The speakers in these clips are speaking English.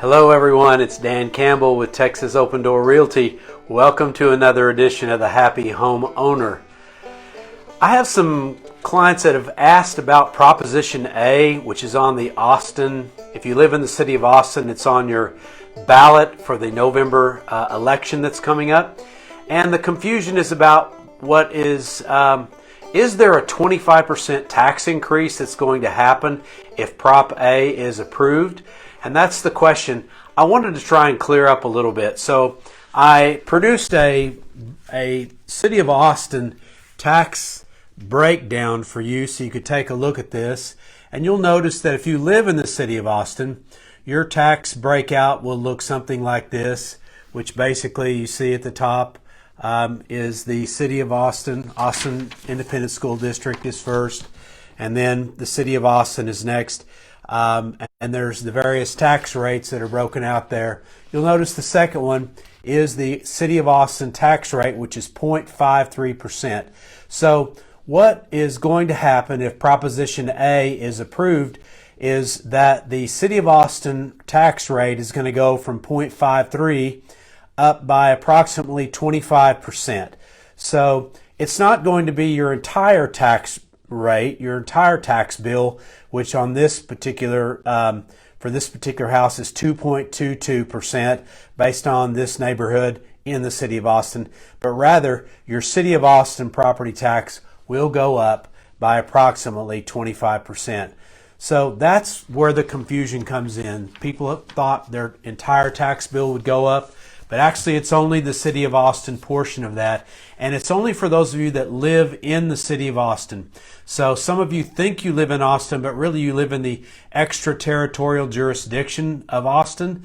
Hello everyone, it's Dan Campbell with Texas Open Door Realty. Welcome to another edition of the Happy Home Owner. I have some clients that have asked about Proposition A, which is on the Austin. If you live in the city of Austin, it's on your ballot for the November election that's coming up. And the confusion is about what is there a 25% tax increase that's going to happen if Prop A is approved? And that's the question I wanted to try and clear up a little bit. So I produced a City of Austin tax breakdown for you so you could take a look at this. And you'll notice that if you live in the City of Austin, your tax breakout will look something like this, which basically you see at the top is the City of Austin. Austin Independent School District is first, and then the City of Austin is next. And there's the various tax rates that are broken out there. You'll notice the second one is the City of Austin tax rate, which is 0.53%. So what is going to happen if Proposition A is approved is that the City of Austin tax rate is going to go from 0.53 up by approximately 25%. So it's not going to be your entire tax rate, your entire tax bill, which on this particular for this particular house is 2.22% based on this neighborhood in the City of Austin, but rather your City of Austin property tax will go up by approximately 25%. So that's where the confusion comes in. People thought their entire tax bill would go up, but actually it's only the City of Austin portion of that, and it's only for those of you that live in the City of Austin. So some of you think you live in Austin, but really you live in the extraterritorial jurisdiction of Austin.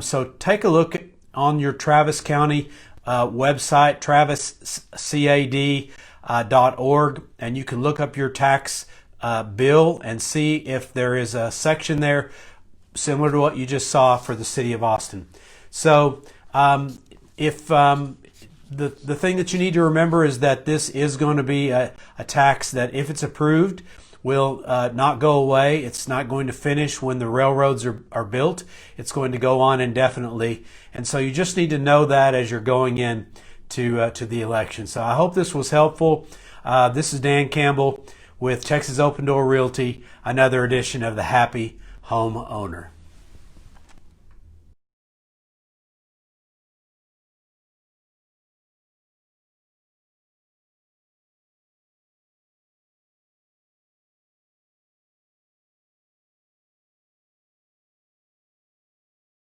So take a look on your Travis County website, traviscad.org, and you can look up your tax bill and see if there is a section there similar to what you just saw for the City of Austin. So the thing that you need to remember is that this is going to be a tax that, if it's approved, will not go away. It's not going to finish when the railroads are built. It's going to go on indefinitely. And so you just need to know that as you're going in to the election. So I hope this was helpful. This is Dan Campbell with Texas Open Door Realty, another edition of the Happy Home Owner.